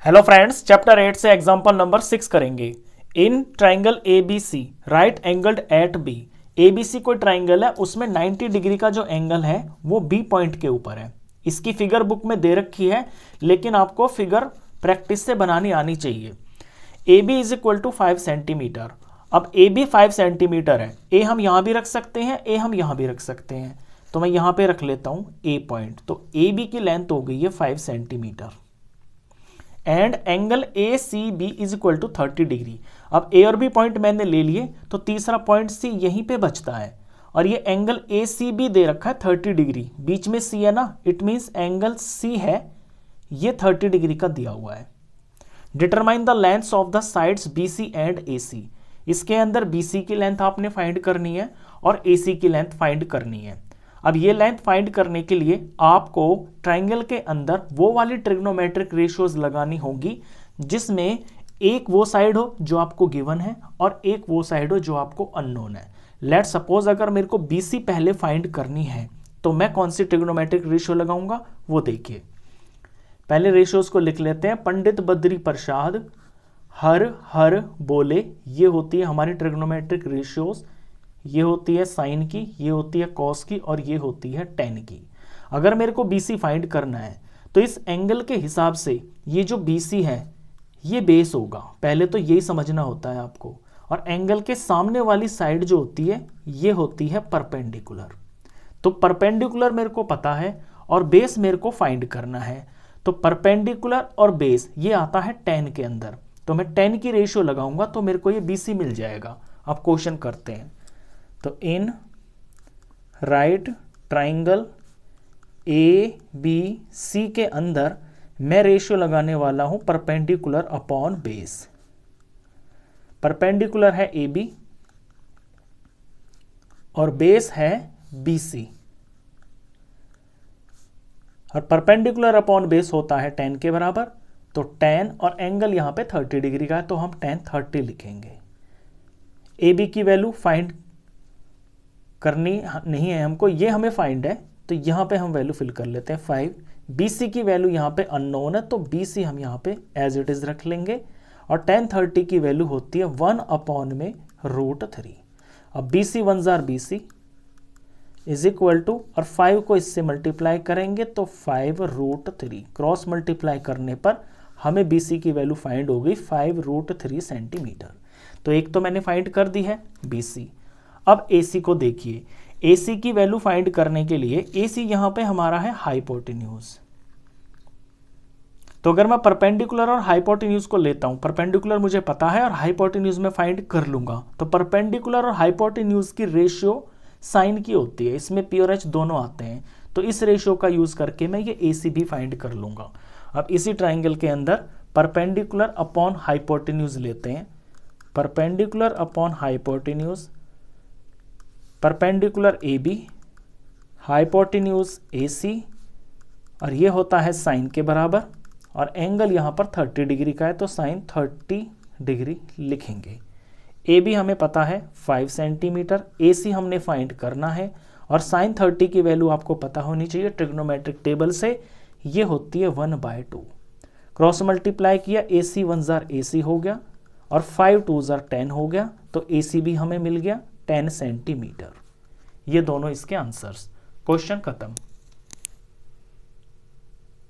Hello friends, chapter 8 से example number 6 करेंगे। In triangle A B C right angled at B. A B C कोई triangle है, उसमें 90 degree का जो एंगल है वो बी पॉइंट के ऊपर है। इसकी फिगर बुक में दे रखी है, लेकिन आपको फिगर प्रैक्टिस से बनानी आनी चाहिए। A B is equal to 5 centimetre. अब ए बी 5 सेंटीमीटर है, ए हम यहाँ भी रख सकते हैं, ए हम यहाँ भी रख सकते हैं, तो मैं यहाँ पे रख लेता हूँ ए पॉइंट। तो ए बी की लेंथ हो गई है 5 centimetre and angle A C B is equal to 30 degree. अब ए और बी पॉइंट मैंने ले लिए, तो तीसरा पॉइंट सी यहीं पे बचता है, और ये एंगल ए सी बी दे रखा है 30 डिग्री, बीच में सी है ना, इट मीन्स एंगल सी है ये 30 डिग्री का दिया हुआ है। Determine the lengths of the sides B C and A C. इसके अंदर बी सी की लेंथ आपने फाइंड करनी है और ए सी की लेंथ फाइंड करनी है। अब ये लेंथ फाइंड करने के लिए आपको ट्राइंगल के अंदर वो वाली ट्रिग्नोमेट्रिक रेशियोज लगानी होगी जिसमें एक वो साइड हो जो आपको गिवन है और एक वो साइड हो जो आपको अननोन है। लेट सपोज अगर मेरे को बीसी पहले फाइंड करनी है तो मैं कौन सी ट्रिग्नोमेट्रिक रेशियो लगाऊंगा वो देखिए। पहले रेशियोज को लिख लेते हैं। पंडित बद्री प्रसाद हर हर बोले, ये होती है हमारी ट्रिग्नोमेट्रिक रेशियोज। ये होती है साइन की, ये होती है कॉस की और ये होती है टेन की। अगर मेरे को बीसी फाइंड करना है तो इस एंगल के हिसाब से ये जो बीसी है ये बेस होगा, पहले तो यही समझना होता है आपको। और एंगल के सामने वाली साइड जो होती है ये होती है परपेंडिकुलर। तो परपेंडिकुलर मेरे को पता है और बेस मेरे को फाइंड करना है, तो परपेंडिकुलर और बेस ये आता है 10 के अंदर, तो मैं 10 की रेशियो लगाऊंगा तो मेरे को ये बीसी मिल जाएगा। अब क्वेश्चन करते हैं। तो in right triangle A B C के अंदर मैं रेशियो लगाने वाला हूं परपेंडिकुलर अपॉन बेस। परपेंडिकुलर है ए बी और बेस है बी सी, और परपेंडिकुलर अपॉन बेस होता है 10 के बराबर। तो 10 और एंगल यहां पे 30 डिग्री का है, तो हम 10 30 लिखेंगे। ए बी की वैल्यू फाइंड करनी नहीं है हमको, ये हमें फाइंड है, तो यहाँ पे हम वैल्यू फिल कर लेते हैं 5। BC की वैल्यू यहाँ पे अननोन है, तो BC हम यहाँ पे एज इट इज रख लेंगे। और 1030 की वैल्यू होती है 1 अपॉन में √3। अब BC 1 जार BC इज इक्वल टू, और 5 को इससे मल्टीप्लाई करेंगे तो 5√3, क्रॉस मल्टीप्लाई करने पर हमें BC की वैल्यू फाइंड हो गई 5√3 सेंटीमीटर। तो एक तो मैंने फाइंड कर दी है BC। अब AC को देखिए। AC की वैल्यू फाइंड करने के लिए AC यहां पे हमारा है हाइपोटेन्यूज। तो अगर मैं परपेंडिकुलर और हाइपोटेन्यूज को लेता हूं, परपेंडिकुलर मुझे पता है और हाइपोटेन्यूज में फाइंड कर लूंगा, तो परपेंडिकुलर और हाइपोटेन्यूज की रेशियो साइन की होती है, इसमें P और H दोनों आते हैं, तो इस रेशियो का यूज करके मैं ये AC भी फाइंड कर लूंगा। अब इसी ट्राइंगल के अंदर परपेंडिकुलर अपॉन हाइपोटेन्यूज लेते हैं। Perpendicular upon hypotenuse, perpendicular A B, hypotenuse A C, और ये होता है साइन के बराबर, और एंगल यहाँ पर 30 डिग्री का है तो साइन 30 डिग्री लिखेंगे। ए बी हमें पता है 5 सेंटीमीटर, ए सी हमने फाइंड करना है, और साइन 30 की वैल्यू आपको पता होनी चाहिए ट्रिग्नोमेट्रिक टेबल से, ये होती है 1/2। क्रॉस मल्टीप्लाई किया, ए सी 1 जार ए सी हो गया और 5 2 जार 10 हो गया, तो ए सी भी हमें मिल गया 10 सेंटीमीटर। ये दोनों इसके आंसर्स। क्वेश्चन खत्म।